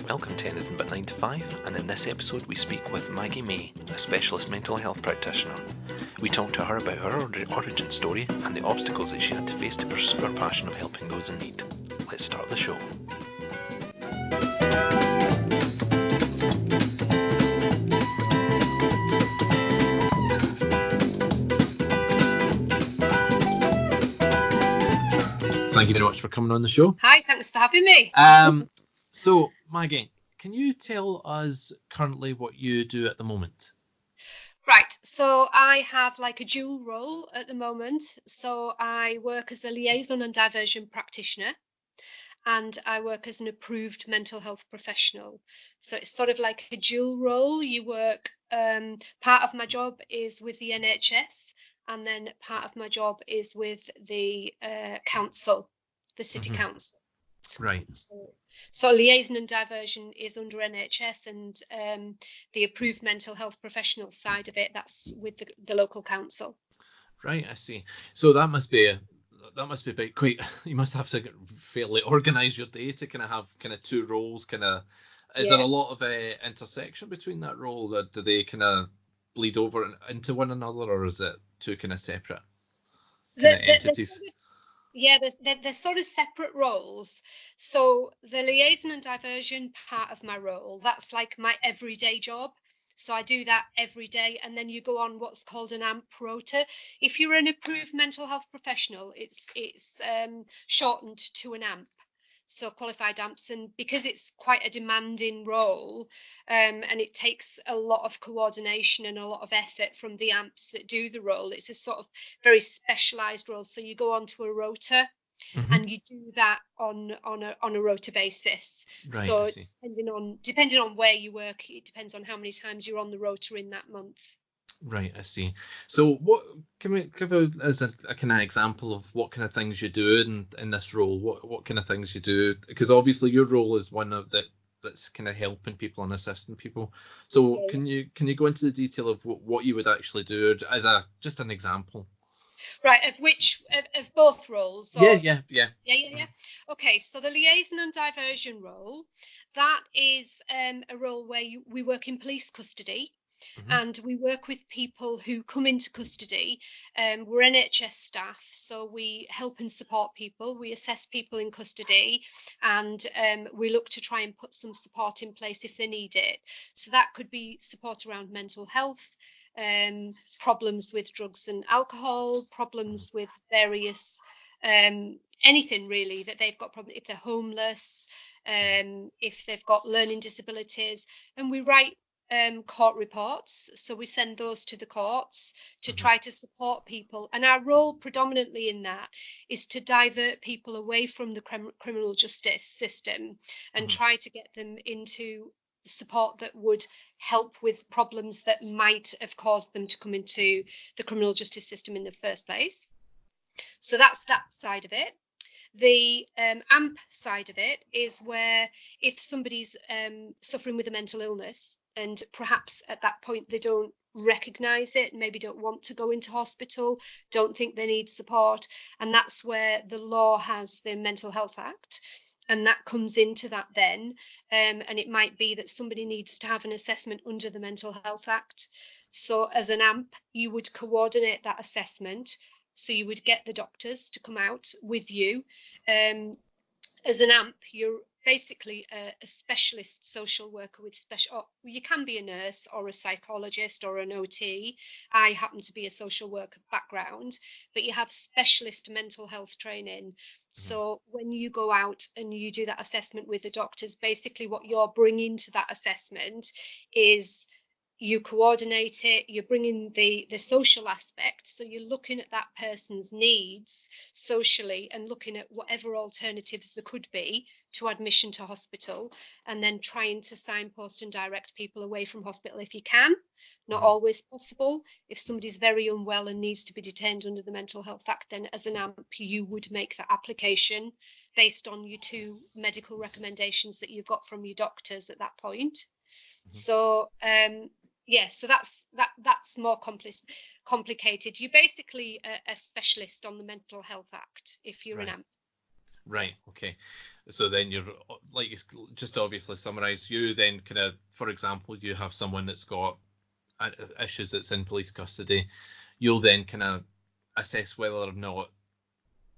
Welcome to Anything But 9 to 5, and in this episode we speak with Maggie, a specialist mental health practitioner. We talk to her about her origin story and the obstacles that she had to face to pursue her passion of helping those in need. Let's start the show. Thank you very much for coming on the show. Hi, thanks for having me. So, Maggie, can you tell us currently what you do at the moment? Right, so I have like a dual role at the moment. So I work as a liaison and diversion practitioner, and I work as an approved mental health professional. So it's sort of like a dual role. You work, part of my job is with the NHS, and then part of my job is with the council, the city council. Right. So liaison and diversion is under NHS, and the approved mental health professional side of it, that's with the local council. Right, I see. So that must be a bit quite. You must have to fairly organise your day to kind of have kind of two roles. Is there a lot of intersection between that role? Do they kind of bleed over into one another, or is it two kind of separate entities? They're sort of separate roles. So the liaison and diversion part of my role, that's like my everyday job. So I do that every day, and then you go on what's called an AMP rota. If you're an approved mental health professional, it's shortened to an AMP. So qualified AMPs, and because it's quite a demanding role, and it takes a lot of coordination and a lot of effort from the AMPs that do the role, it's a sort of very specialised role. So you go on to a rota, and you do that on a rota basis. Right, so I see. depending on where you work, it depends on how many times you're on the rota in that month. Right, I see. So what can we give as a kind of example of what kind of things you do in this role? What kind of things you do? Because obviously your role is one of that's kind of helping people and assisting people. So can you go into the detail of what you would actually do as just an example? Right, of both roles? Or... Yeah. Okay, so the liaison and diversion role, that is a role where we work in police custody. And we work with people who come into custody. We're NHS staff, so we help and support people. We assess people in custody, and we look to try and put some support in place if they need it. So that could be support around mental health, problems with drugs and alcohol, problems with various, anything really that they've got problems, if they're homeless, if they've got learning disabilities. And we write court reports, so we send those to the courts to try to support people, and our role predominantly in that is to divert people away from the criminal justice system and try to get them into support that would help with problems that might have caused them to come into the criminal justice system in the first place. So that's that side of it. The AMP side of it is where if somebody's suffering with a mental illness, and perhaps at that point they don't recognise it, maybe don't want to go into hospital, don't think they need support, and that's where the law has the Mental Health Act, and that comes into that then, and it might be that somebody needs to have an assessment under the Mental Health Act. So as an AMP, you would coordinate that assessment. So you would get the doctors to come out with you. As an AMP, you're basically a specialist social worker with you can be a nurse or a psychologist or an OT. I happen to be a social worker background, but you have specialist mental health training. So when you go out and you do that assessment with the doctors, basically what you're bringing to that assessment is you coordinate it, you're bringing the social aspect, so you're looking at that person's needs socially and looking at whatever alternatives there could be to admission to hospital, and then trying to signpost and direct people away from hospital if you can. Not always possible. If somebody's very unwell and needs to be detained under the Mental Health Act, then as an AMP you would make that application based on your two medical recommendations that you've got from your doctors at that point. So Yeah, so that's more complicated. You're basically a specialist on the Mental Health Act if you're an AMP. Right. Okay. So then you're, like, just to obviously summarize, you then kind of, for example, you have someone that's got issues that's in police custody. You'll then kind of assess whether or not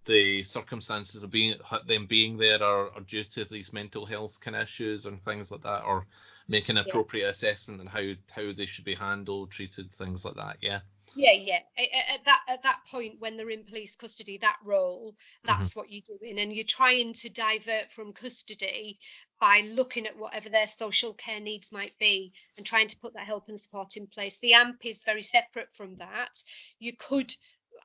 the circumstances of them being there are due to these mental health kind of issues and things like that, or make an appropriate assessment on how they should be handled, treated, things like that. Yeah. Yeah. At that point, when they're in police custody, that role, that's what you're doing, and you're trying to divert from custody by looking at whatever their social care needs might be and trying to put that help and support in place. The AMP is very separate from that. You could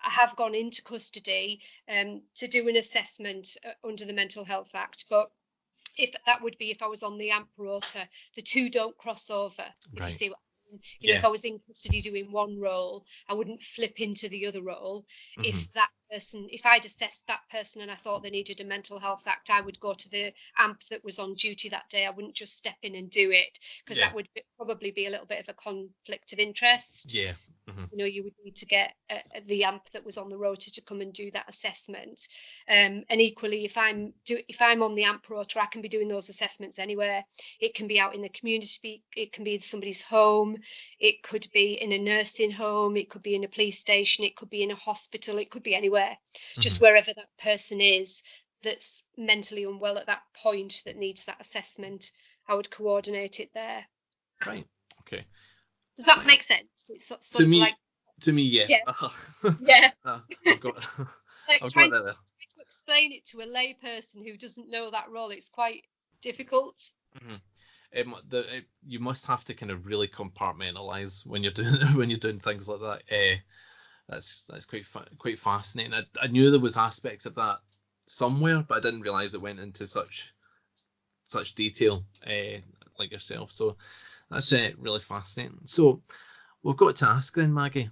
have gone into custody to do an assessment under the Mental Health Act, but if I was on the AMP rota, the two don't cross over. If you see what I mean. You know, if I was in custody doing one role, I wouldn't flip into the other role. If I'd assessed that person and I thought they needed a Mental Health Act, I would go to the AMP that was on duty that day. I wouldn't just step in and do it, because that would probably be a little bit of a conflict of interest. Yeah. You know, you would need to get the AMP that was on the rota to come and do that assessment. And equally, if I'm on the AMP rota, I can be doing those assessments anywhere. It can be out in the community, it can be in somebody's home, it could be in a nursing home, it could be in a police station, it could be in a hospital, it could be anywhere, just wherever that person is that's mentally unwell at that point that needs that assessment. I would coordinate it there. Right. Okay. Does that make sense? It's sort to of me, like, to me, yeah. Yeah. I've got Like trying that to there. explain it to a lay person who doesn't know that role, it's quite difficult. You must have to kind of really compartmentalize when you're doing things like that. That's quite fascinating. I knew there was aspects of that somewhere, but I didn't realize it went into such detail, like yourself. So that's really fascinating. So we've got to ask then, Maggie,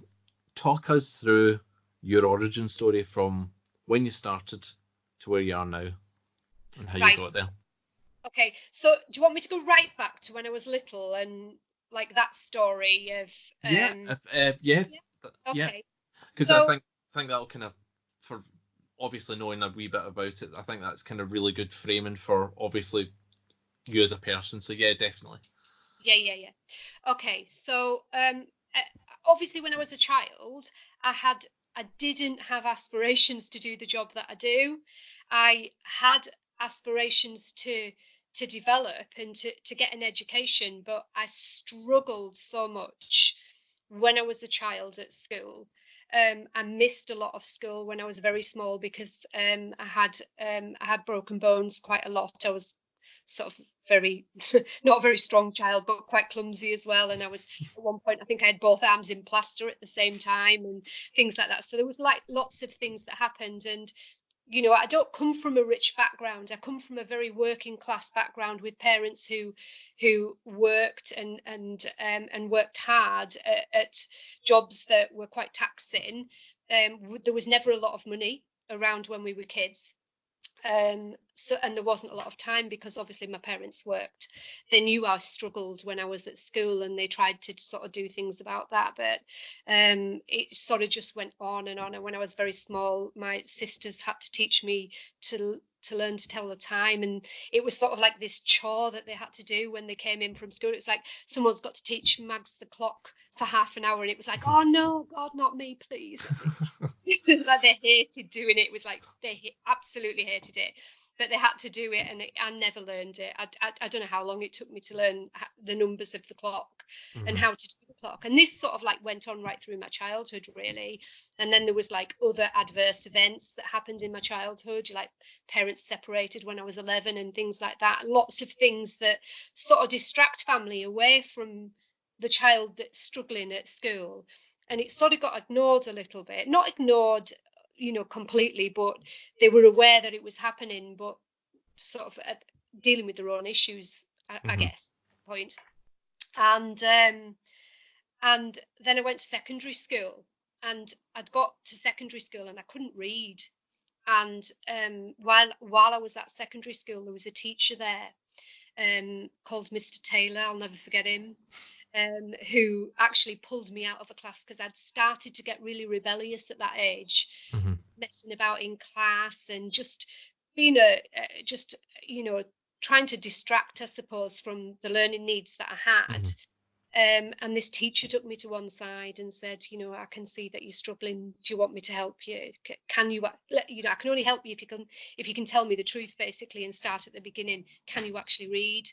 talk us through your origin story from when you started to where you are now, and how you got there. Okay, so do you want me to go right back to when I was little and like that story of Okay. Because I think that'll kind of, for obviously knowing a wee bit about it, I think that's kind of really good framing for obviously you as a person. So yeah, definitely. Yeah. Okay, so obviously when I was a child, I didn't have aspirations to do the job that I do. I had aspirations to develop and to get an education, but I struggled so much when I was a child at school. I missed a lot of school when I was very small because I had broken bones quite a lot. I was sort of not a very strong child, but quite clumsy as well. And I was at one point, I think I had both arms in plaster at the same time and things like that. So there was like lots of things that happened. And you know, I don't come from a rich background. I come from a very working class background with parents who worked and worked hard at jobs that were quite taxing. There was never a lot of money around when we were kids. And there wasn't a lot of time because obviously my parents worked. They knew I struggled when I was at school and they tried to sort of do things about that, but it sort of just went on and on. And when I was very small, my sisters had to teach me to learn to tell the time, and it was sort of like this chore that they had to do when they came in from school. It's like someone's got to teach Mags the clock for half an hour, and it was like, oh no, God, not me, please. Like they hated doing it. It was like they absolutely hated it, but they had to do it, and I never learned it. I don't know how long it took me to learn the numbers of the clock and how to do the clock, and this sort of like went on right through my childhood really. And then there was like other adverse events that happened in my childhood, like parents separated when I was 11 and things like that. Lots of things that sort of distract family away from the child that's struggling at school, and it sort of got ignored a little bit. Not ignored, you know, completely, but they were aware that it was happening, but sort of dealing with their own issues, I guess, point. And then I went to secondary school, and I'd got to secondary school and I couldn't read. And while I was at secondary school, there was a teacher there called Mr. Taylor. I'll never forget him. who actually pulled me out of a class because I'd started to get really rebellious at that age, messing about in class and just being just, trying to distract, I suppose, from the learning needs that I had. And this teacher took me to one side and said, I can see that you're struggling. Do you want me to help you? Can you, I can only help you if you can tell me the truth, basically, and start at the beginning. Can you actually read?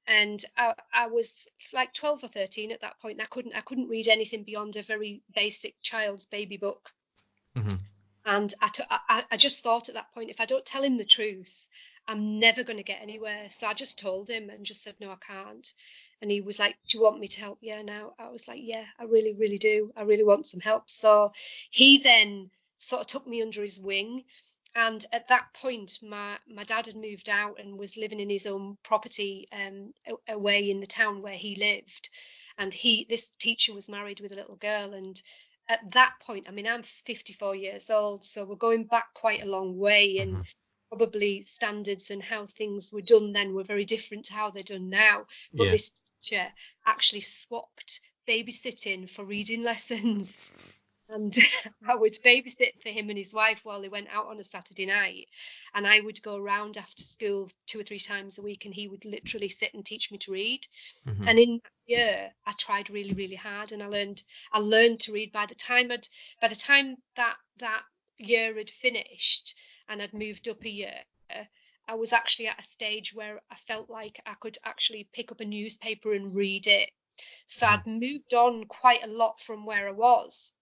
And I was like 12 or 13 at that point, and I couldn't read anything beyond a very basic child's baby book. And I just thought at that point, if I don't tell him the truth, I'm never going to get anywhere. So I just told him and just said, no, I can't. And he was like, do you want me to help you now? I was like, yeah, I really, really do. I really want some help. So he then sort of took me under his wing. And at that point, my dad had moved out and was living in his own property away in the town where he lived. And this teacher was married with a little girl. And at that point, I mean, I'm 54 years old, so we're going back quite a long way, and probably standards and how things were done then were very different to how they're done now. But this teacher actually swapped babysitting for reading lessons. And I would babysit for him and his wife while they went out on a Saturday night. And I would go around after school 2 or 3 times a week, and he would literally sit and teach me to read. And in that year, I tried really, really hard, and I learned to read. By the time that year had finished and I'd moved up a year, I was actually at a stage where I felt like I could actually pick up a newspaper and read it. So I'd moved on quite a lot from where I was.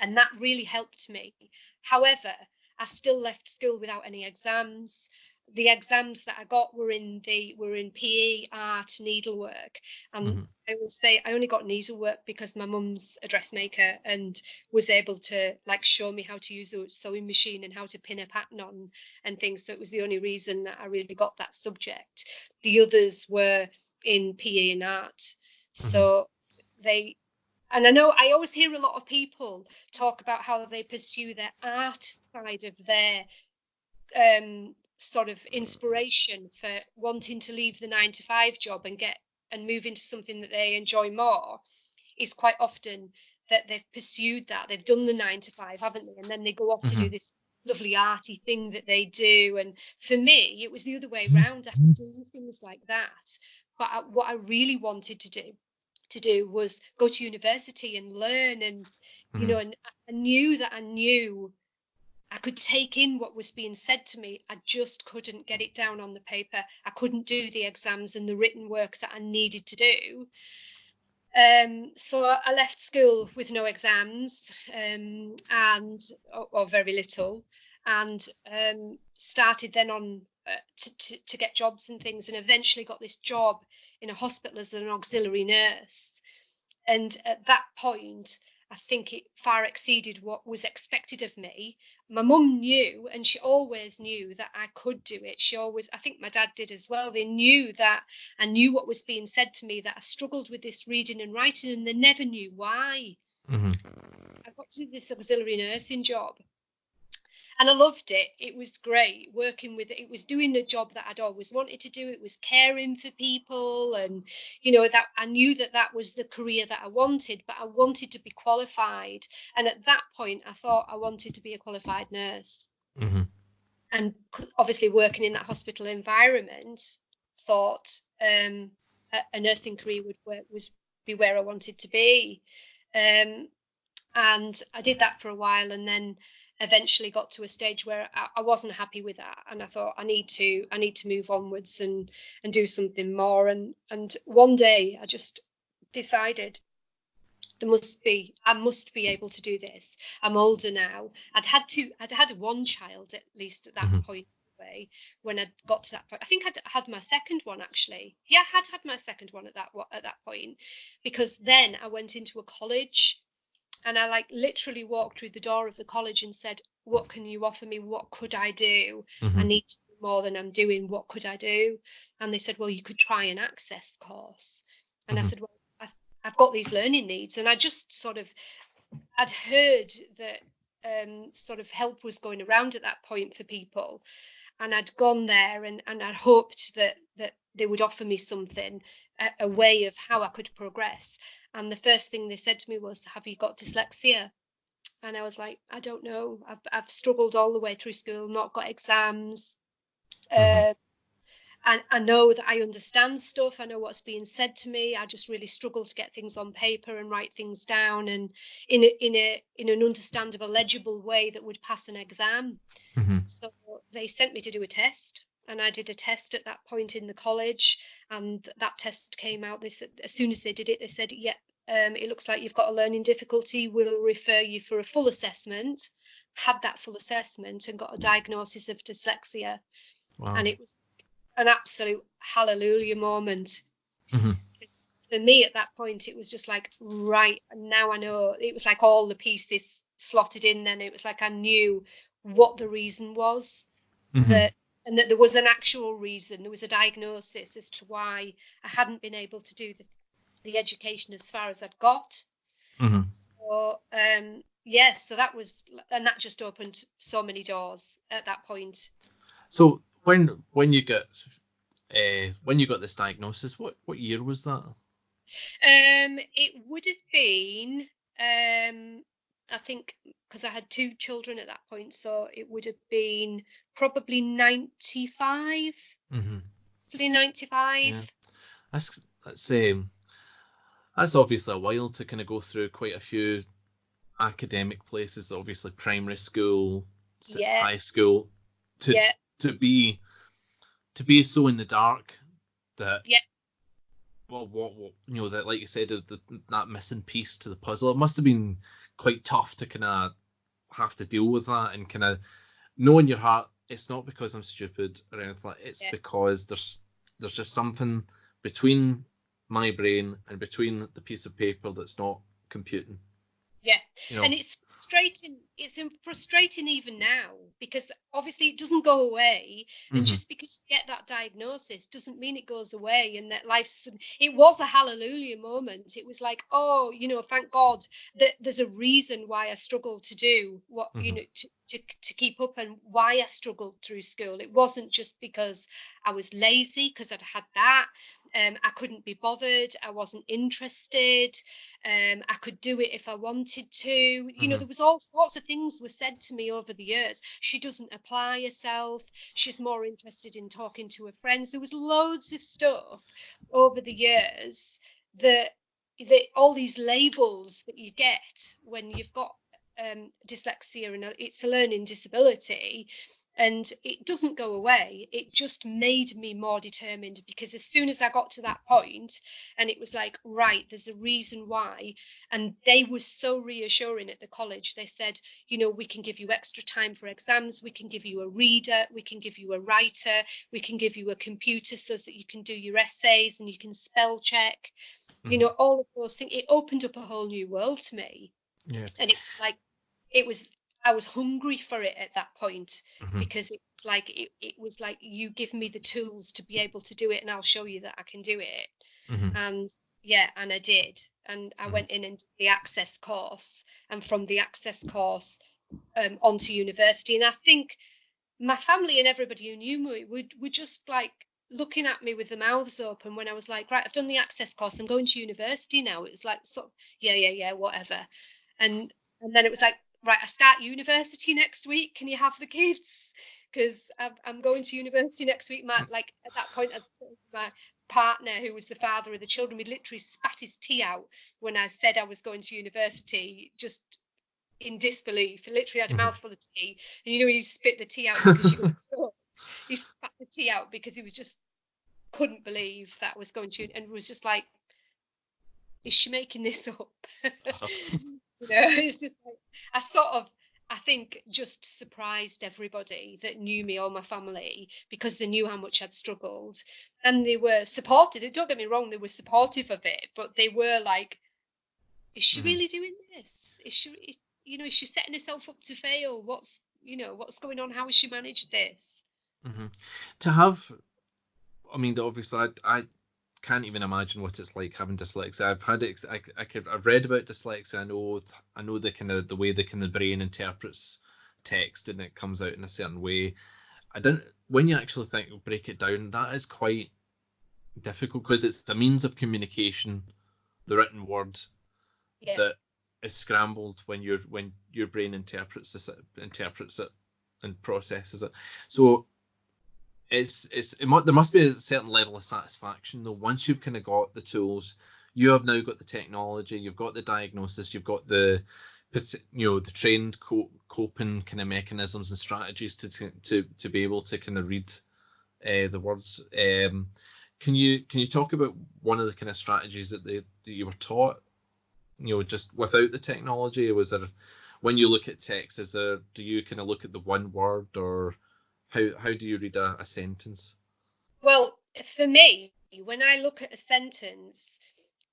And that really helped me. However, I still left school without any exams. The exams that I got were in PE, art, needlework. And I would say I only got needlework because my mum's a dressmaker and was able to show me how to use a sewing machine and how to pin a pattern on and things. So it was the only reason that I really got that subject. The others were in PE and art. So and I know I always hear a lot of people talk about how they pursue their art side of their sort of inspiration for wanting to leave the 9-to-5 job and move into something that they enjoy more. Is quite often that they've pursued that. They've done the 9-to-5, haven't they? And then they go off to do this lovely arty thing that they do. And for me, it was the other way around. I could do things like that. But what I really wanted to do was go to university and learn, and and I knew I could take in what was being said to me. I just couldn't get it down on the paper. I couldn't do the exams and the written work that I needed to do. So I left school with no exams or very little, and started then on to get jobs and things, and eventually got this job in a hospital as an auxiliary nurse. And at that point, I think it far exceeded what was expected of me. My mum knew, and she always knew that I could do it. I think my dad did as well. They knew that I knew what was being said to me, that I struggled with this reading and writing, and they never knew why. I got to do this auxiliary nursing job. And I loved it. It was great working with it. It was doing the job that I'd always wanted to do. It was caring for people. And, that I knew that was the career that I wanted, but I wanted to be qualified. And at that point, I thought I wanted to be a qualified nurse. And obviously working in that hospital environment, thought a nursing career would be where I wanted to be. And I did that for a while, and then eventually got to a stage where I wasn't happy with that, and I thought I need to move onwards and do something more. And one day I just decided I must be able to do this. I'm older now. I'd had one child at least at that point. When I got to that point, I think I'd had my second one actually. Yeah, I had my second one at that point, because then I went into a college. And I literally walked through the door of the college and said, what can you offer me? What could I do? I need to do more than I'm doing. What could I do? And they said, well, you could try an access course. And I said, well, I've got these learning needs. And I just I'd heard that sort of help was going around at that point for people. I'd gone there and I'd hoped that they would offer me something, a way of how I could progress. And the first thing they said to me was, "Have you got dyslexia?" And I was like, "I don't know. I've struggled all the way through school, not got exams. And I know that I understand stuff. I know what's being said to me. I just really struggle to get things on paper and write things down and in an understandable, legible way that would pass an exam." So they sent me to do a test, and I did a test at that point in the college, and that test came out. They said, as soon as they did it, they said, "Yep, it looks like you've got a learning difficulty. We'll refer you for a full assessment." Had that full assessment and got a diagnosis of dyslexia. Wow. And it was an absolute hallelujah moment. For me at that point, it was just like, right, now I know. It was like all the pieces slotted in. Then it was like I knew what the reason was, that there was an actual reason. There was a diagnosis as to why I hadn't been able to do the education as far as I'd got. So so that was, and that just opened so many doors at that point. So when you got this diagnosis, what year was that? It would have been, I think, because I had 2 children at that point, so it would have been probably 95. Probably 95. Yeah. That's obviously a while to kind of go through quite a few academic places, obviously primary school, high school, to be so in the dark that what that, like you said, that missing piece to the puzzle. It must have been quite tough to kind of have to deal with that and kind of know in your heart, it's not because I'm stupid or anything. It's because there's just something between my brain and between the piece of paper that's not computing. And it's frustrating. It's frustrating even now, because obviously it doesn't go away, and just because you get that diagnosis doesn't mean it goes away, and that it was a hallelujah moment. It was like, oh, thank God that there's a reason why I struggled to do what, to keep up, and why I struggled through school. It wasn't just because I was lazy, because I'd had that. I couldn't be bothered. I wasn't interested. I could do it if I wanted to. There was all sorts of things were said to me over the years. She doesn't apply herself. She's more interested in talking to her friends. There was loads of stuff over the years that all these labels that you get when you've got dyslexia, and it's a learning disability. And it doesn't go away. It just made me more determined, because as soon as I got to that point, and it was like, right, there's a reason why. And they were so reassuring at the college. They said, we can give you extra time for exams. We can give you a reader. We can give you a writer. We can give you a computer so that you can do your essays and you can spell check. All of those things. It opened up a whole new world to me. Yeah. And I was hungry for it at that point, because it was like, you give me the tools to be able to do it, and I'll show you that I can do it. And I did. And I went in and did the access course, and from the access course onto university. And I think my family and everybody who knew me were just like looking at me with their mouths open when I was like, right, I've done the access course, I'm going to university now. It was like, yeah, whatever. And then it was like, right, I start university next week. Can you have the kids? Because I'm going to university next week. At that point, my partner, who was the father of the children, we literally spat his tea out when I said I was going to university, just in disbelief. He literally had a mouthful of tea, and he spit the tea out because he spat the tea out because he was just couldn't believe that I was going to, and was just like, is she making this up? It's just like, I think just surprised everybody that knew me, all my family, because they knew how much I'd struggled, and they were supportive. Don't get me wrong, they were supportive of it, but they were like, is she really doing this? Is she setting herself up to fail? What's going on? How has she managed this? To have, obviously I can't even imagine what it's like having dyslexia. I've had it. I've read about dyslexia. I know the kind of the way the brain interprets text, and it comes out in a certain way. I don't. When you actually break it down, that is quite difficult because it's a means of communication, the written word, that is scrambled when your brain interprets it and processes it. So there must be a certain level of satisfaction though once you've kind of got the tools. You have now got the technology, you've got the diagnosis, you've got the the trained coping kind of mechanisms and strategies to be able to kind of read the words. Can you talk about one of the kind of strategies that you were taught, just without the technology? Was there, when you look at text, do you kind of look at the one word, or how do you read a sentence? Well, for me, when I look at a sentence,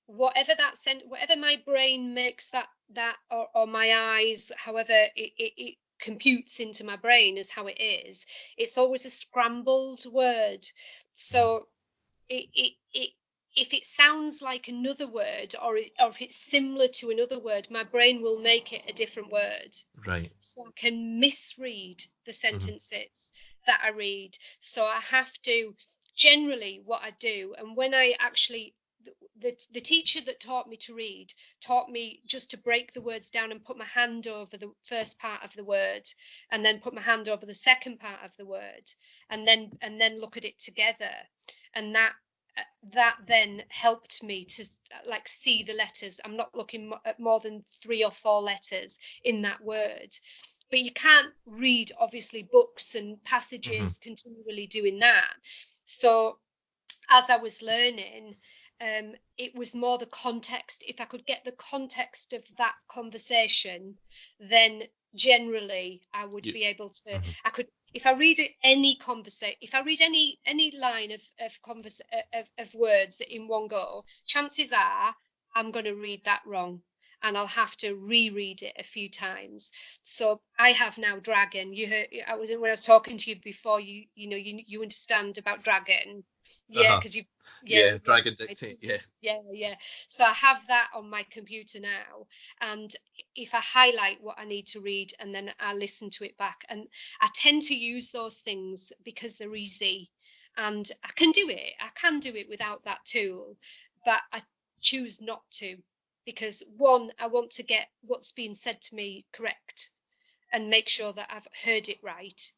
whatever my brain makes that or my eyes, however it computes into my brain as how it is, it's always a scrambled word. So if it sounds like another word, or if it's similar to another word, my brain will make it a different word. Right. So I can misread the sentences that I read. So I have to, generally what I do, and when I actually, the teacher that taught me to read taught me just to break the words down and put my hand over the first part of the word, and then put my hand over the second part of the word, and then look at it together. And that then helped me to like see the letters. I'm not looking at more than 3 or 4 letters in that word. But you can't read obviously books and passages continually doing that. So as I was learning, it was more the context. If I could get the context of that conversation, then generally I would be able to. I could, if I read any line of words in one go, chances are I'm going to read that wrong, and I'll have to reread it a few times. So I have now dragon. You heard, when I was talking to you before, you understand about dragon. Yeah, because dragon dictate. Yeah. So I have that on my computer now, and if I highlight what I need to read, and then I listen to it back, and I tend to use those things because they're easy, and I can do it without that tool, but I choose not to, because one, I want to get what's being said to me correct and make sure that I've heard it right.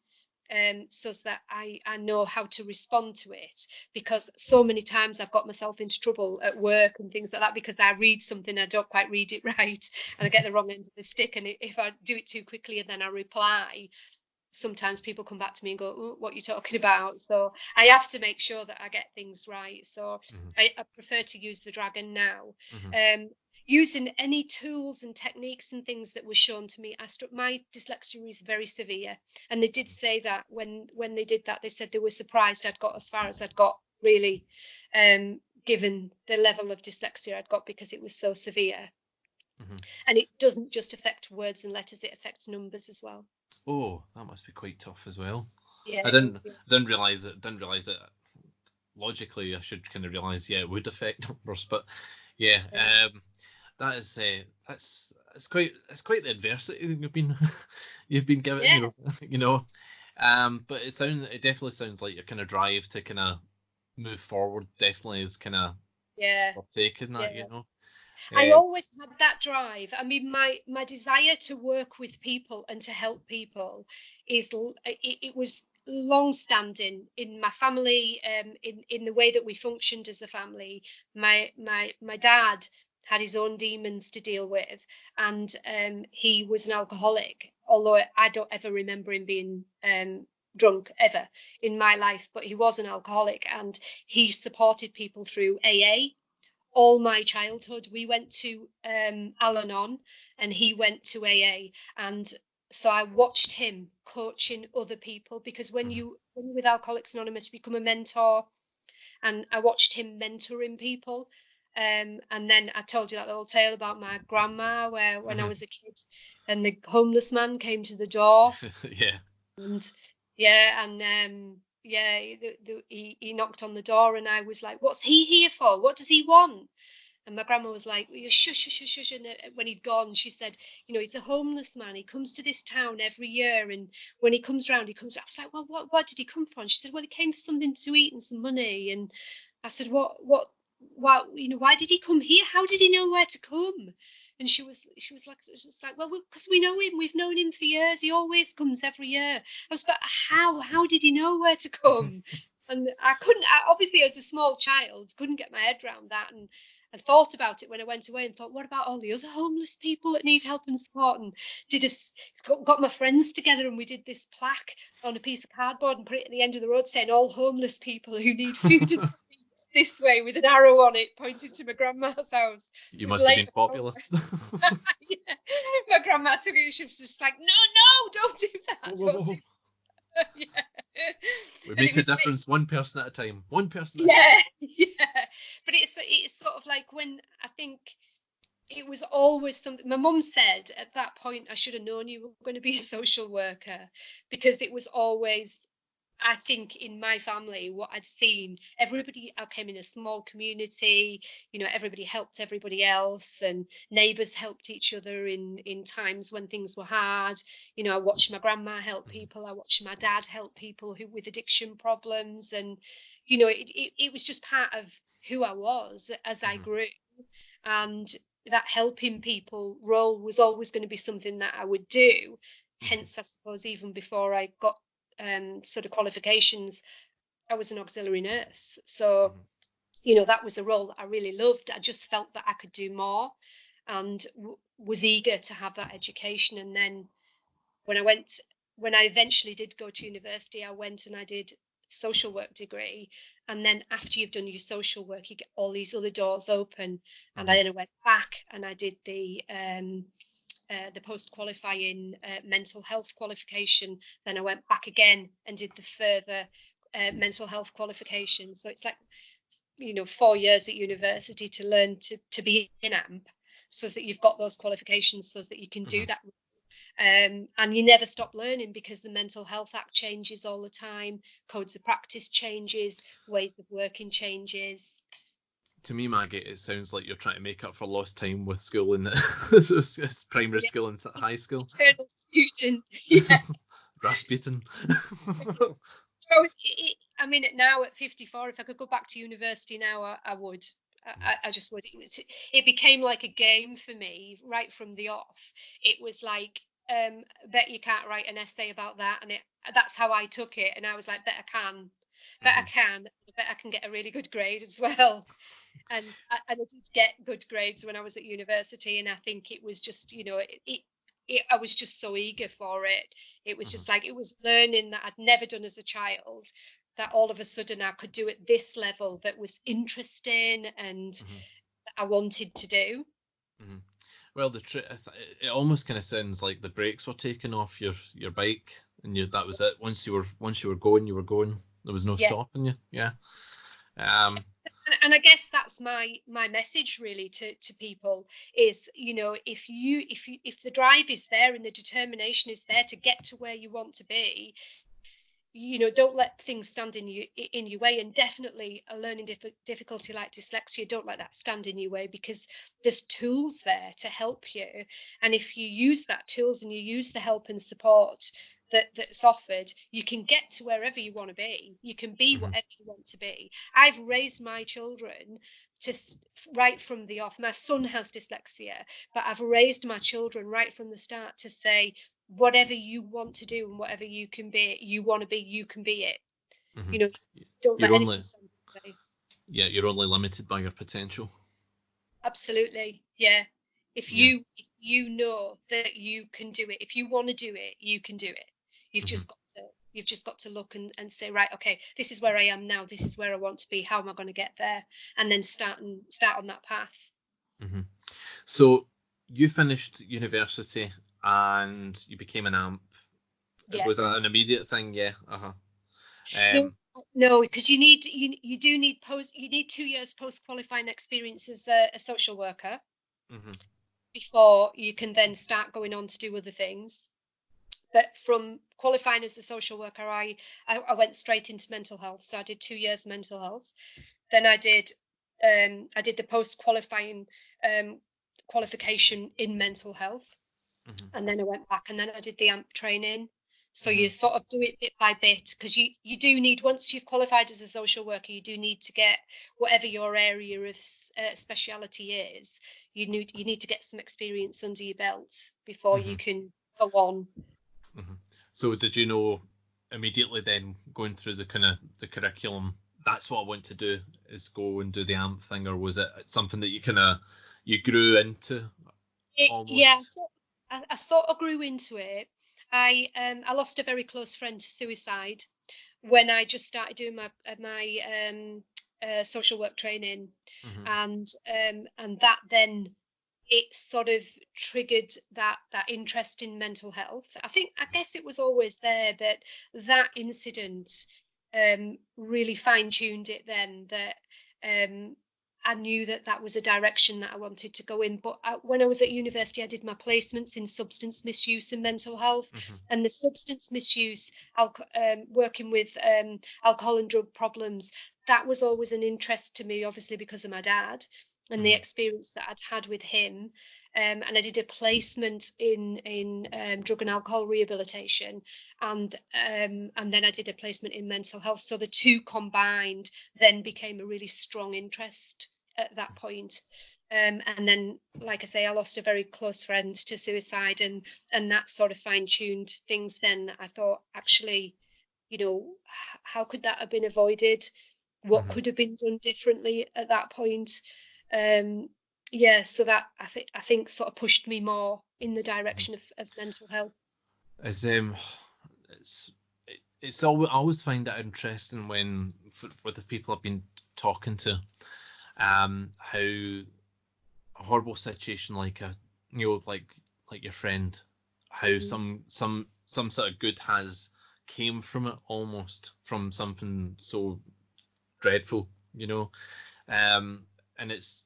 So that I know how to respond to it, because so many times I've got myself into trouble at work and things like that because I read something, I don't quite read it right, and I get the wrong end of the stick, and if I do it too quickly and then I reply, sometimes people come back to me and go, oh, what are you talking about? So I have to make sure that I get things right. So I prefer to use the dragon now. Using any tools and techniques and things that were shown to me, my dyslexia is very severe, and they did say that when they did that, they said they were surprised I'd got as far as I'd got, really, given the level of dyslexia I'd got, because it was so severe. And it doesn't just affect words and letters, it affects numbers as well. Oh, that must be quite tough as well. Yeah, I didn't realize it. Logically, I should kind of realize, it would affect numbers, but that is it's quite the adversity you've been given, but it definitely sounds like your kind of drive to kind of move forward definitely is kind of taking that, I always had that drive. I mean, my desire to work with people and to help people it was long-standing in my family, in the way that we functioned as a family. My dad had his own demons to deal with, and he was an alcoholic, although I don't ever remember him being drunk ever in my life, but he was an alcoholic, and he supported people through AA. All my childhood, we went to Al-Anon, and he went to AA, and so I watched him coaching other people, because when you're with Alcoholics Anonymous, you become a mentor, and I watched him mentoring people. And then I told you that little tale about my grandma, where when I was a kid, and the homeless man came to the door. He knocked on the door, and I was like, what's he here for? What does he want? And my grandma was like, shush, shush, shush, shush. And when he'd gone, she said, he's a homeless man. He comes to this town every year. And when he comes round, I was like, well, what did he come for? And she said, well, he came for something to eat and some money. And I said, why, why did he come here? How did he know where to come? And she was like, well, because we know him. We've known him for years. He always comes every year. I was like, how did he know where to come? And I obviously, as a small child, couldn't get my head around that. And I thought about it when I went away and thought, what about all the other homeless people that need help and support? And got my friends together and we did this plaque on a piece of cardboard and put it at the end of the road saying, all homeless people who need food and this way, with an arrow on it pointing to my grandma's house. You must have been popular. Yeah. My grandma took it. She was just like, no, don't do that. Don't do that. Yeah. We make a difference one person at a time. One person. Yeah. But it's sort of like when I think it was always something. My mum said at that point, I should have known you were going to be a social worker, because it was always, I think, in my family, what I'd seen, I came in a small community, everybody helped everybody else, and neighbours helped each other in times when things were hard. I watched my grandma help people. I watched my dad help people with addiction problems. And, it was just part of who I was as I grew. And that helping people role was always going to be something that I would do. Hence, I suppose, even before I got sort of qualifications, I was an auxiliary nurse. So, that was a role that I really loved. I just felt that I could do more and was eager to have that education. And then when I eventually did go to university, I went and I did social work degree. And then after you've done your social work, you get all these other doors open. And I went back and I did the post-qualifying mental health qualification. Then I went back again and did the further mental health qualification. So it's like, 4 years at university to learn to be an AMP, so that you've got those qualifications so that you can do that. And you never stop learning, because the Mental Health Act changes all the time, codes of practice changes, ways of working changes. To me, Maggie, it sounds like you're trying to make up for lost time with school and primary school and high school. Eternal student, yeah. Rasputin. I mean, now at 54, if I could go back to university now, I would. I just would. It became like a game for me right from the off. It was like, bet you can't write an essay about that, and that's how I took it. And I was like, bet I can. I bet I can get a really good grade as well. And I did get good grades when I was at university, and I think it was just, I was just so eager for it. It was just like, it was learning that I'd never done as a child, that all of a sudden I could do at this level that was interesting and that I wanted to do. Well, it almost kind of sounds like the brakes were taken off your bike, and that was it. Once you were going, you were going. There was no stopping you. Yeah. And I guess that's my message really to people is, if the drive is there and the determination is there to get to where you want to be, don't let things stand in your way. And definitely a learning difficulty like dyslexia, don't let that stand in your way, because there's tools there to help you. And if you use that tools and you use the help and support that's offered, you can get to wherever you want to be. You can be whatever you want to be. I've raised my children to right from the off. My son has dyslexia, but I've raised my children right from the start to say, whatever you want to do and whatever you can be, you want to be, you can be it. Don't let anything stand in your way. Yeah, you're only limited by your potential. Absolutely, yeah. If you know that you can do it, if you want to do it, you can do it. You've just got to look and say, right, okay, this is where I am now. This is where I want to be. How am I going to get there? And then start on that path. So you finished university and you became an AMP. Yeah. Was that an immediate thing? Yeah. No, because you need 2 years post qualifying experience as a social worker before you can then start going on to do other things. But from qualifying as a social worker, I went straight into mental health. So I did 2 years mental health. Then I did I did the post-qualifying qualification in mental health, and then I went back and then I did the AMP training. So you sort of do it bit by bit, because you do need, once you've qualified as a social worker, you do need to get whatever your area of speciality is. You need to get some experience under your belt before you can go on. So did you know immediately then, going through the curriculum, that's what I want to do, is go and do the AMP thing, or was it something that you grew into? Yeah, so I sort of grew into it. I lost a very close friend to suicide when I just started doing my social work training, and that then it sort of triggered that interest in mental health. I guess it was always there, but that incident really fine-tuned it then, that I knew that was a direction that I wanted to go in. But when I was at university, I did my placements in substance misuse and mental health, and the substance misuse, working with alcohol and drug problems, that was always an interest to me, obviously because of my dad and the experience that I'd had with him. And I did a placement in drug and alcohol rehabilitation, and then I did a placement in mental health. So the two combined then became a really strong interest at that point. And then, like I say, I lost a very close friend to suicide, and that sort of fine-tuned things then. I thought, actually, how could that have been avoided? What could have been done differently at that point? So that I think sort of pushed me more in the direction of mental health. It's always, I always find it interesting when, for the people I've been talking to, how a horrible situation like like your friend, how some sort of good came from it, almost from something so dreadful, and it's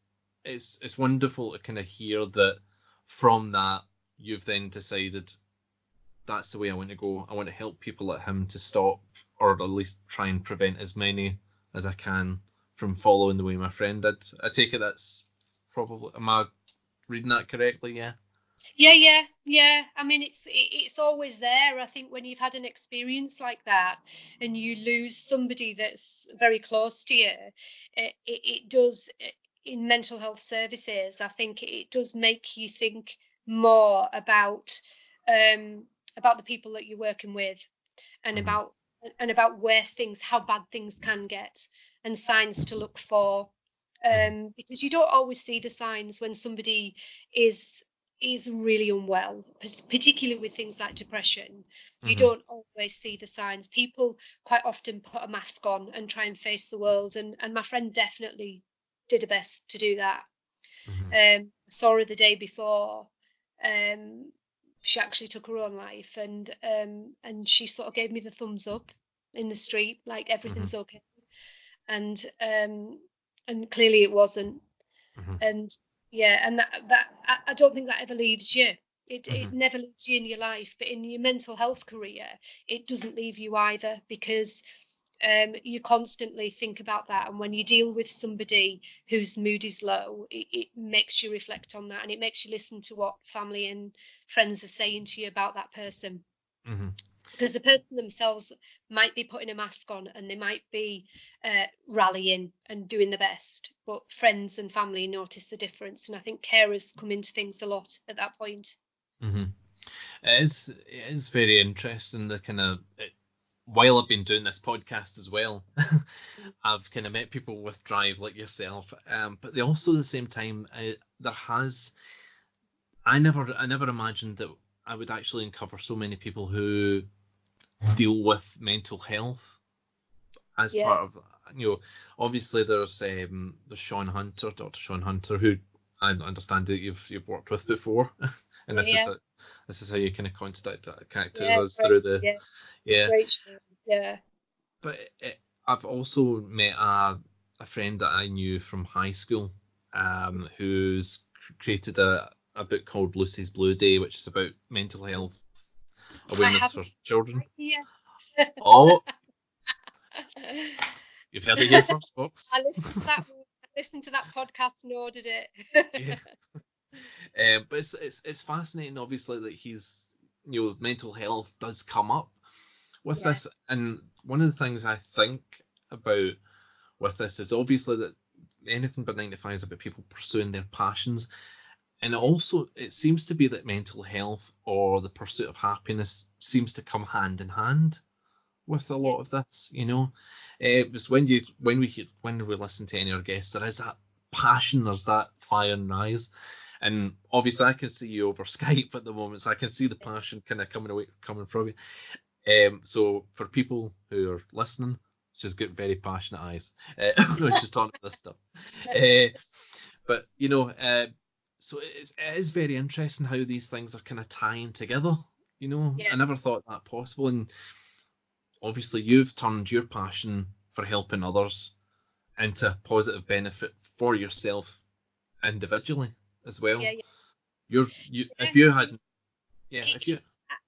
wonderful to kind of hear that from that you've then decided that's the way I want to go. I want to help people like him to stop, or at least try and prevent as many as I can from following the way my friend did. I take it that's probably, am I reading that correctly? Yeah. Yeah. I mean, it's always there. I think when you've had an experience like that and you lose somebody that's very close to you, it does, in mental health services, I think it does make you think more about the people that you're working with, and about how bad things can get, and signs to look for, because you don't always see the signs when somebody is really unwell, particularly with things like depression. You don't always see the signs. People quite often put a mask on and try and face the world, and my friend definitely did her best to do that. I saw her the day before. She actually took her own life, and she sort of gave me the thumbs up in the street, like everything's okay, and clearly it wasn't. And and that I don't think that ever leaves you. It never leaves you in your life, but in your mental health career, it doesn't leave you either, because you constantly think about that. And when you deal with somebody whose mood is low, it makes you reflect on that, and it makes you listen to what family and friends are saying to you about that person. Because the person themselves might be putting a mask on, and they might be rallying and doing the best, but friends and family notice the difference. And I think carers come into things a lot at that point. It is very interesting, the kind of, while I've been doing this podcast as well, I've kind of met people with drive like yourself, but they also at the same time, I never imagined that I would actually uncover so many people who deal with mental health as part of, obviously there's Sean Hunter, Dr. Sean Hunter, who I understand that you've worked with before, and this is how you kind of connected us through the But I've also met a friend that I knew from high school, who's created a book called Lucy's Blue Day, which is about mental health awareness for children. Oh, you've heard it here first, folks. I listened to that one. listened to that podcast and ordered it. Yeah. But it's fascinating, obviously, that he's, mental health does come up with this. And one of the things I think about with this is obviously that Anything But 9 to 5 is about people pursuing their passions. And also, it seems to be that mental health or the pursuit of happiness seems to come hand in hand with a lot of this. It was when we listen to any of our guests, there is that passion, there's that fire and rise. And obviously, I can see you over Skype at the moment, so I can see the passion kind of coming from you. So for people who are listening, she's got very passionate eyes when she's talking about this stuff. But so it is very interesting how these things are kind of tying together. I never thought that possible. And obviously, you've turned your passion for helping others into positive benefit for yourself individually as well.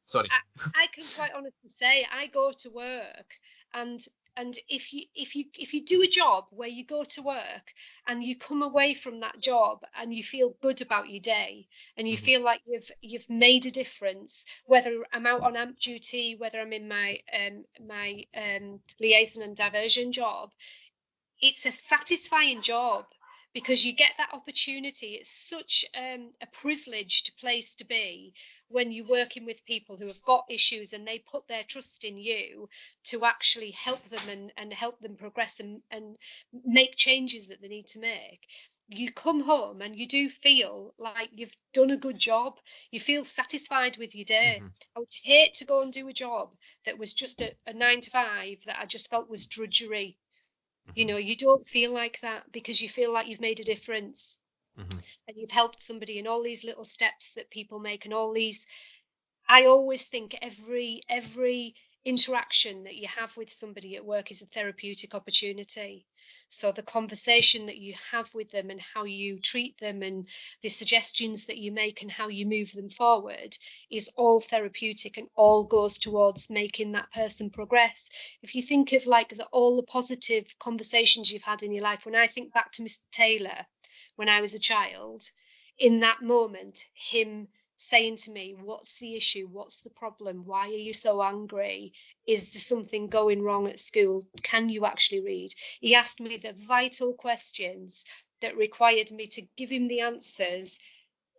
Sorry. I can quite honestly say I go to work, and if you do a job where you go to work and you come away from that job and you feel good about your day and you feel like you've made a difference, whether I'm out on AMP duty, whether I'm in my liaison and diversion job, it's a satisfying job. Because you get that opportunity. It's such a privileged place to be when you're working with people who have got issues and they put their trust in you to actually help them and help them progress and make changes that they need to make. You come home and you do feel like you've done a good job. You feel satisfied with your day. I would hate to go and do a job that was just a 9 to 5 that I just felt was drudgery. You don't feel like that because you feel like you've made a difference and you've helped somebody in all these little steps that people make and all these. I always think every interaction that you have with somebody at work is a therapeutic opportunity. So the conversation that you have with them and how you treat them and the suggestions that you make and how you move them forward is all therapeutic and all goes towards making that person progress. If you think of all the positive conversations you've had in your life, when I think back to Mr. Taylor when I was a child, in that moment, him saying to me, what's the issue? What's the problem? Why are you so angry? Is there something going wrong at school? Can you actually read? He asked me the vital questions that required me to give him the answers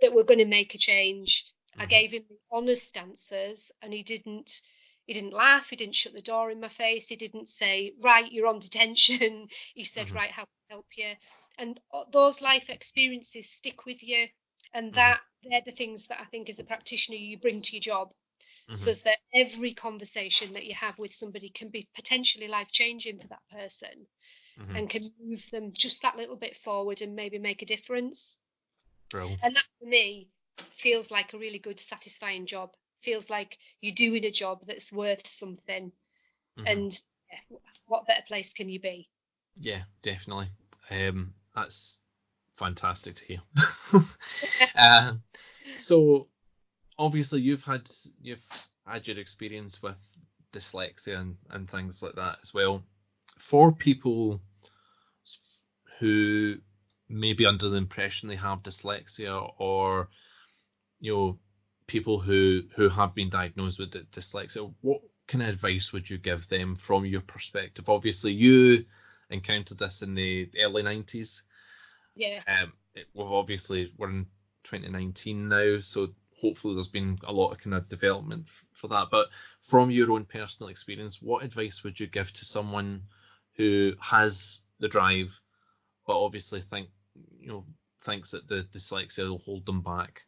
that were going to make a change. I gave him the honest answers and he didn't laugh. He didn't shut the door in my face. He didn't say, right, you're on detention. He said, right, how can I help you? And those life experiences stick with you. And they're the things that I think as a practitioner you bring to your job, so that every conversation that you have with somebody can be potentially life-changing for that person and can move them just that little bit forward and maybe make a difference. Brilliant. And that, for me, feels like a really good, satisfying job. Feels like you're doing a job that's worth something. And what better place can you be? Yeah, definitely. That's fantastic to hear. So obviously you've had your experience with dyslexia and things like that as well. For people who may be under the impression they have dyslexia, or people who have been diagnosed with dyslexia, what kind of advice would you give them from your perspective? Obviously you encountered this in the early 90s. Yeah. We're in 2019 now, so hopefully there's been a lot of kind of development for that. But from your own personal experience, what advice would you give to someone who has the drive, but obviously thinks that the dyslexia will hold them back?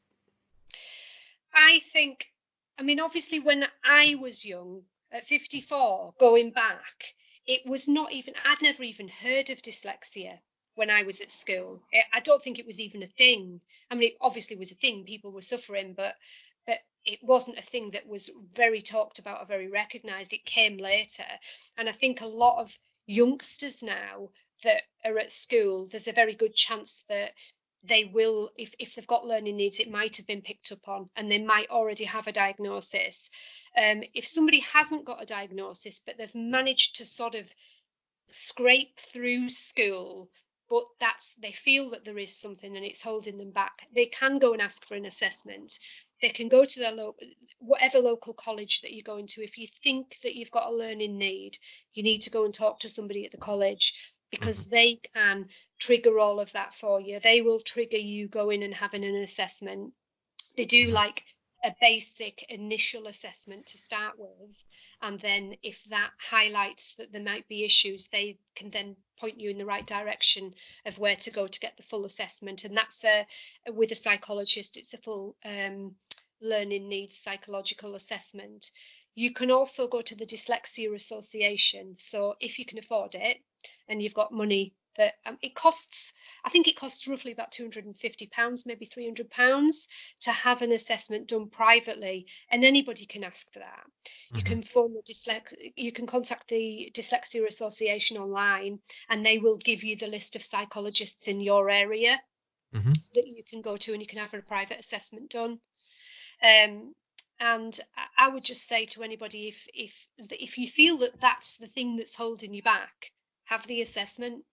Obviously when I was young, at 54, going back, it was not even, I'd never even heard of dyslexia when I was at school. I don't think it was even a thing. It obviously was a thing, people were suffering, but it wasn't a thing that was very talked about or very recognised. It came later. And I think a lot of youngsters now that are at school, there's a very good chance that they will, if they've got learning needs, it might have been picked up on and they might already have a diagnosis. If somebody hasn't got a diagnosis, but they've managed to sort of scrape through school but they feel that there is something and it's holding them back, they can go and ask for an assessment. They can go to their whatever local college that you're going to. If you think that you've got a learning need, you need to go and talk to somebody at the college, because they can trigger all of that for you. They will trigger you going and having an assessment. They do like a basic initial assessment to start with, and then if that highlights that there might be issues, they can then point you in the right direction of where to go to get the full assessment. And that's with a psychologist, it's a full learning needs psychological assessment. You can also go to the Dyslexia Association. So if you can afford it and you've got money, that it costs, I think it costs roughly about £250, maybe £300 to have an assessment done privately, and anybody can ask for that. You can you can contact the Dyslexia Association online, and they will give you the list of psychologists in your area that you can go to, and you can have a private assessment done. And I would just say to anybody, if you feel that that's the thing that's holding you back, have the assessment.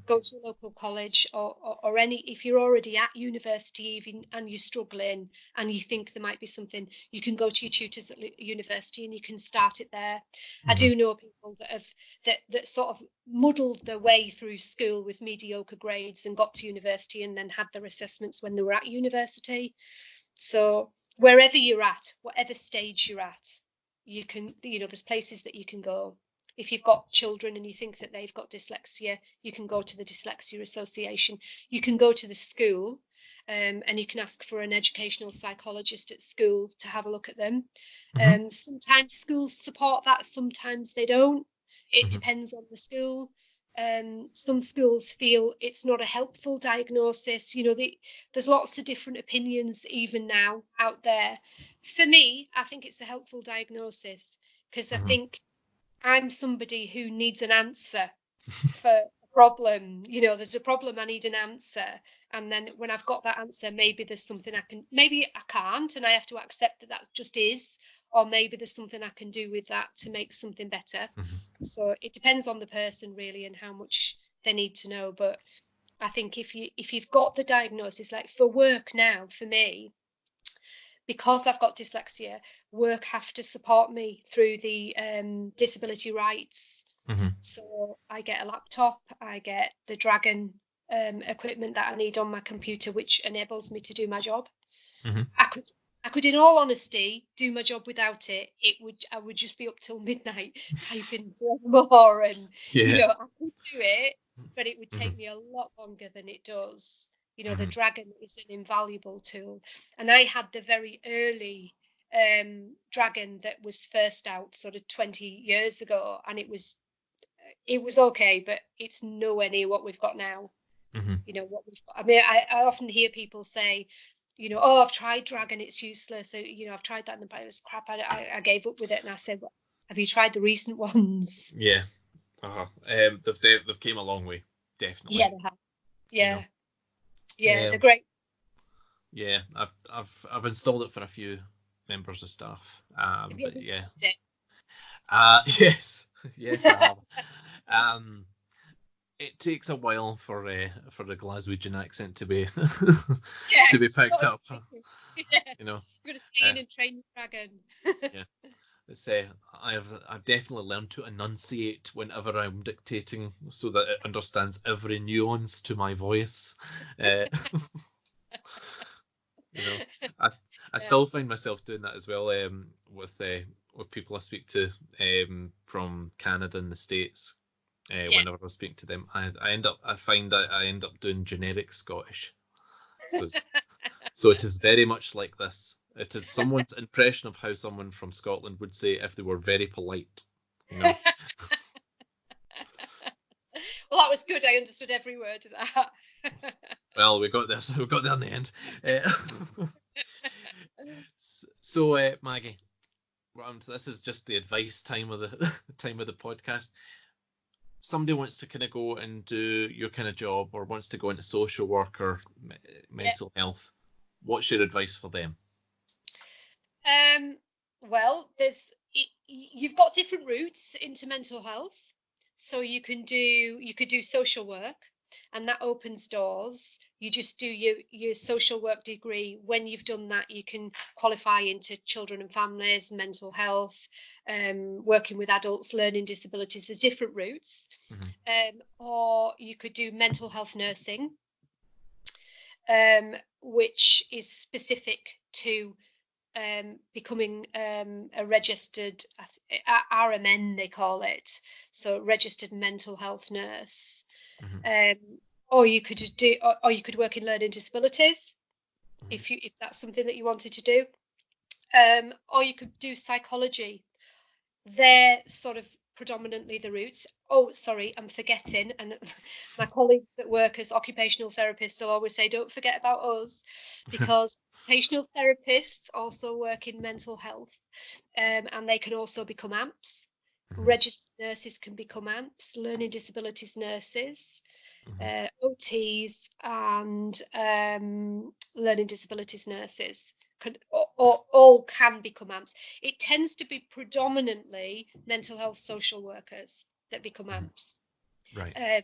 Go to a local college, or any, if you're already at university even and you're struggling and you think there might be something, you can go to your tutors at university and you can start it there. I do know people that have that sort of muddled their way through school with mediocre grades and got to university and then had their assessments when they were at university. So wherever you're at, whatever stage you're at, you can, there's places that you can go. If you've got children and you think that they've got dyslexia, you can go to the Dyslexia Association. You can go to the school, and you can ask for an educational psychologist at school to have a look at them. Sometimes schools support that, sometimes they don't. It depends on the school. Some schools feel it's not a helpful diagnosis. There's lots of different opinions even now out there. For me, I think it's a helpful diagnosis, because I think I'm somebody who needs an answer for a problem. There's a problem, I need an answer. And then when I've got that answer, maybe there's something maybe I can't, and I have to accept that just is, or maybe there's something I can do with that to make something better. So it depends on the person really and how much they need to know. But I think if you've got the diagnosis, like for work now, for me, because I've got dyslexia, work have to support me through the disability rights. So I get a laptop, I get the Dragon equipment that I need on my computer, which enables me to do my job. I could, in all honesty, do my job without it. I would just be up till midnight typing more, and I could do it, but it would take me a lot longer than it does. The Dragon is an invaluable tool, and I had the very early Dragon that was first out sort of 20 years ago, and it was okay, but it's nowhere near what we've got now. What we've got. I mean, I often hear people say, oh, I've tried Dragon, it's useless. So, I've tried that in the past, it was crap. I gave up with it, and I said, well, have you tried the recent ones? Yeah. They've came a long way, definitely. Yeah, they have. Yeah, they're great. Yeah, I've installed it for a few members of staff. Have you ever used it? Yes, I have. It takes a while for the Glaswegian accent to be to be picked up. You're going to stay in and train your Dragon. Yeah. I've definitely learned to enunciate whenever I'm dictating, so that it understands every nuance to my voice. I still find myself doing that as well with people I speak to from Canada and the States. Whenever I speak to them, I find that I end up doing generic Scottish. So it is very much like this. It is someone's impression of how someone from Scotland would say if they were very polite. Well, that was good. I understood every word of that. Well, we got there. So we got there in the end. So, Maggie, this is just the advice time of the podcast. Somebody wants to kind of go and do your kind of job, or wants to go into social work or mental health. What's your advice for them? Well, you've got different routes into mental health. So you could do social work, and that opens doors. You just do your social work degree. When you've done that, you can qualify into children and families, mental health, working with adults, learning disabilities. There's different routes. Or you could do mental health nursing, which is specific to becoming a registered RMN, they call it, so registered mental health nurse. Or you could work in learning disabilities, if that's something that you wanted to do. Or you could do psychology. They're sort of predominantly the routes. Oh, sorry, I'm forgetting. And my colleagues that work as occupational therapists will always say, don't forget about us, because occupational therapists also work in mental health, and they can also become AMPs. Registered nurses can become AMPs, learning disabilities nurses, OTs, and learning disabilities nurses. All can become AMPs. It tends to be predominantly mental health social workers that become AMPs. Right.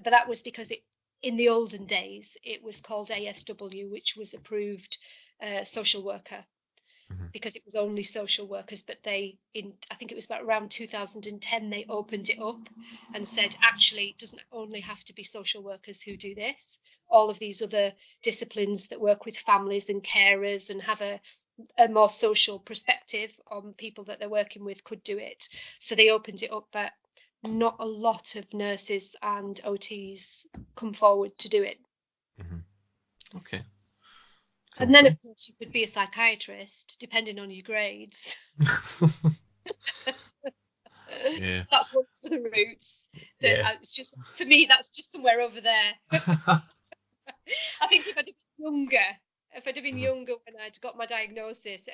But that was because in the olden days, it was called ASW, which was approved social worker, because it was only social workers. But I think it was about around 2010, they opened it up and said, actually, it doesn't only have to be social workers who do this. All of these other disciplines that work with families and carers and have a more social perspective on people that they're working with could do it. So they opened it up, but not a lot of nurses and OTs come forward to do it. Okay. And then, of course, you could be a psychiatrist, depending on your grades. Yeah. That's one of the routes. It's just, for me, that's just somewhere over there. I think if I'd have been younger when I'd got my diagnosis,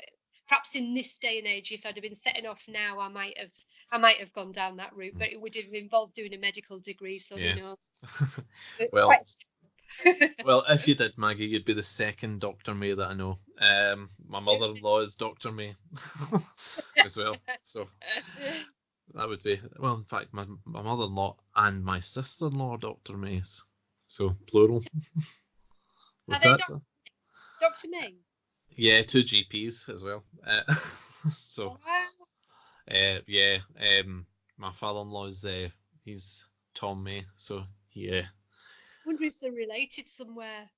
perhaps in this day and age, if I'd have been setting off now, I might have gone down that route. But it would have involved doing a medical degree, so who knows. Well, if you did, Maggie, you'd be the second Dr. May that I know. My mother-in-law is Dr. May as well. So that would be, well, in fact, my mother-in-law and my sister-in-law are Dr. Mays. So plural. What's that? Dr. May? Yeah, 2 GPs as well. My father-in-law's he's Tom May, so yeah. I wonder if they're related somewhere.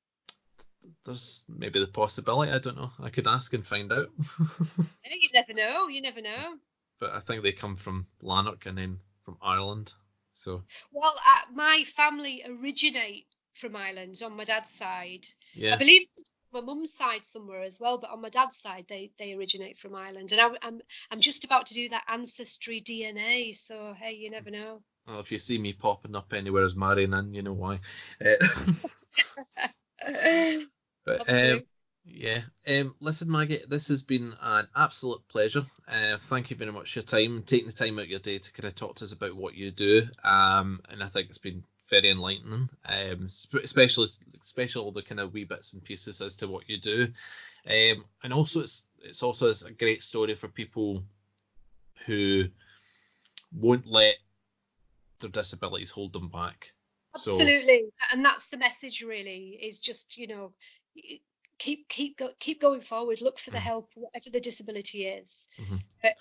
There's maybe the possibility. I don't know. I could ask and find out. You never know. You never know. But I think they come from Lanark and then from Ireland. So. Well, my family originate from Ireland on my dad's side. Yeah. I believe my mum's side somewhere as well, but on my dad's side they originate from Ireland. And I'm just about to do that ancestry DNA. So hey, you never know. Well, if you see me popping up anywhere as Marion, you know why. But listen, Maggie, this has been an absolute pleasure. Thank you very much for your time, taking the time out of your day to kind of talk to us about what you do. And I think it's been very enlightening, especially all the kind of wee bits and pieces as to what you do. And also it's also a great story for people who won't let their disabilities hold them back. Absolutely. And that's the message really, is just, keep going forward, look for the help, whatever the disability is. But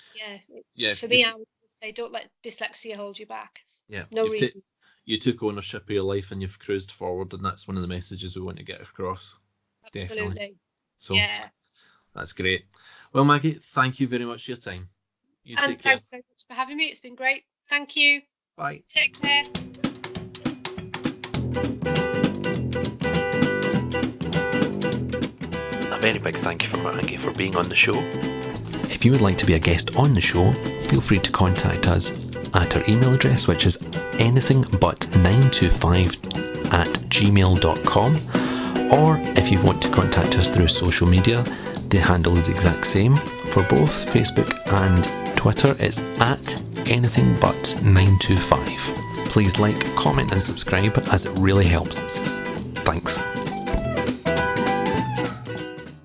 for me, I would say don't let dyslexia hold you back. No reason. You took ownership of your life and you've cruised forward, and that's one of the messages we want to get across. Absolutely. Definitely. So that's great. Well, Maggie, thank you very much for your time. Take care. Thanks very much for having me. It's been great. Thank you. Bye. Take care. A very big thank you for Maggie for being on the show. If you would like to be a guest on the show, feel free to contact us at our email address, which is anythingbut925@gmail.com, or if you want to contact us through social media, the handle is the exact same for both Facebook and Twitter. It's at Anythingbut925. Please like, comment and subscribe, as it really helps us. Thanks.